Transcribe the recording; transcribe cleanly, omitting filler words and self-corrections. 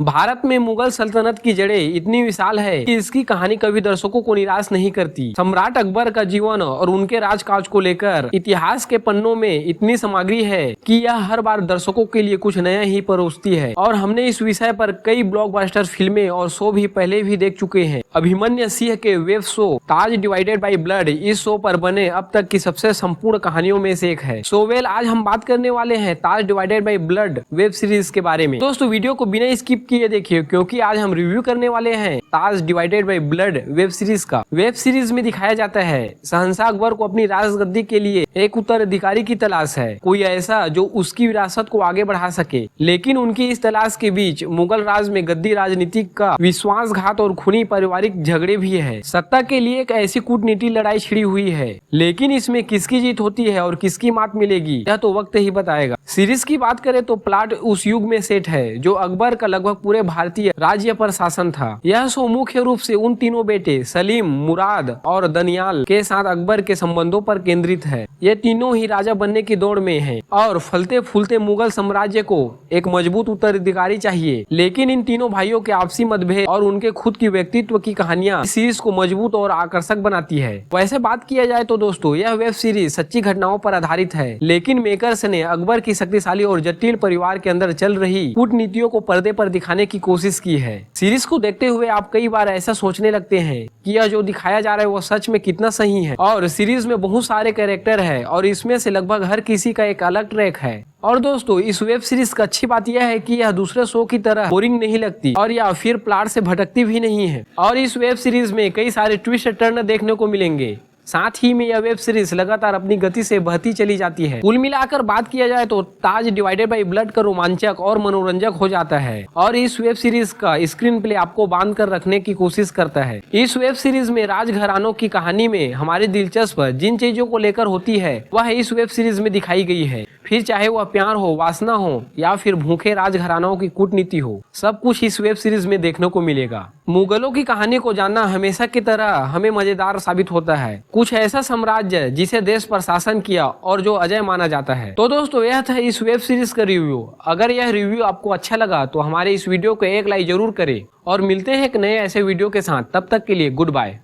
भारत में मुगल सल्तनत की जड़ें इतनी विशाल है कि इसकी कहानी कभी दर्शकों को निराश नहीं करती। सम्राट अकबर का जीवन और उनके राजकाज को लेकर इतिहास के पन्नों में इतनी सामग्री है कि यह हर बार दर्शकों के लिए कुछ नया ही परोसती है। और हमने इस विषय पर कई ब्लॉकबस्टर फिल्में और शो भी पहले भी देख चुके हैं। अभिमन्यु सिंह के web show Taj divided by blood इस शो पर बने अब तक की सबसे संपूर्ण कहानियों में से एक है। आज हम बात करने वाले हैं Taj divided by blood web series के बारे में। दोस्तों वीडियो को बिना स्किप किए देखिए, क्योंकि आज हम रिव्यू करने वाले हैं Taj divided by blood web series का। वेब सीरीज में दिखाया जाता है शहंशाह अकबर को अपनी राजगद्दी के लिए एक उत्तराधिकारी की तलाश है, कोई ऐसा जो उसकी विरासत को आगे बढ़ा सके। लेकिन उनकी इस तलाश के बीच मुगल राज में गद्दी राजनीति का विश्वासघात और खूनी पारिवारिक झगड़े भी है। सत्ता के लिए एक ऐसी कूटनीति लड़ाई छिड़ी हुई है, लेकिन इसमें किसकी जीत होती है और किसकी मात मिलेगी यह तो वक्त ही बताएगा। सीरीज की बात करें तो प्लॉट उस युग में सेट है जो अकबर का लगभग पूरे भारतीय राज्य पर शासन था। यह शो मुख्य रूप से उन तीनों बेटे सलीम, मुराद और दनियाल के साथ अकबर के संबंधों पर केंद्रित है। ये तीनों ही राजा बनने की दौड़ में हैं और फलते फूलते मुगल साम्राज्य को एक मजबूत उत्तराधिकारी चाहिए। लेकिन इन तीनों भाइयों के आपसी मतभेद और उनके खुद की व्यक्तित्व की कहानियां सीरीज को मजबूत और आकर्षक बनाती है। वैसे बात किया जाए तो दोस्तों यह वेब सीरीज सच्ची घटनाओं पर आधारित है, लेकिन मेकर्स ने अकबर की शक्तिशाली और जटिल परिवार के अंदर चल रही कूटनीतियों को पर्दे पर दिखाने की कोशिश की है। सीरीज को देखते हुए आप कई बार ऐसा सोचने लगते हैं कि यह जो दिखाया जा रहा है वो सच में कितना सही है। और सीरीज में बहुत सारे कैरेक्टर है और इसमें से लगभग हर किसी का एक अलग ट्रैक है। और दोस्तों इस वेब सीरीज का अच्छी बात यह है कि यह दूसरे शो की तरह बोरिंग नहीं लगती और या फिर प्लॉट से भटकती भी नहीं है। और इस वेब सीरीज में कई सारे ट्विस्ट टर्न देखने को मिलेंगे। साथ ही में यह वेब सीरीज लगातार अपनी गति से बहती चली जाती है। कुल मिलाकर बात किया जाए तो ताज डिवाइडेड बाई ब्लड का रोमांचक और मनोरंजक हो जाता है और इस वेब सीरीज का स्क्रीन प्ले आपको बांध कर रखने की कोशिश करता है। इस वेब सीरीज में राजघरानों की कहानी में हमारी दिलचस्प जिन चीजों को लेकर होती है वह इस वेब सीरीज में दिखाई गई है। फिर चाहे वह प्यार हो, वासना हो या फिर भूखे राजघरानों की कूटनीति हो, सब कुछ इस वेब सीरीज में देखने को मिलेगा। मुगलों की कहानी को जानना हमेशा की तरह हमें मजेदार साबित होता है। कुछ ऐसा साम्राज्य जिसे देश पर शासन किया और जो अजय माना जाता है। तो दोस्तों यह था इस वेब सीरीज का रिव्यू। अगर यह रिव्यू आपको अच्छा लगा तो हमारे इस वीडियो को एक लाइक जरूर करें और मिलते हैं एक नए ऐसे वीडियो के साथ। तब तक के लिए गुड बाय।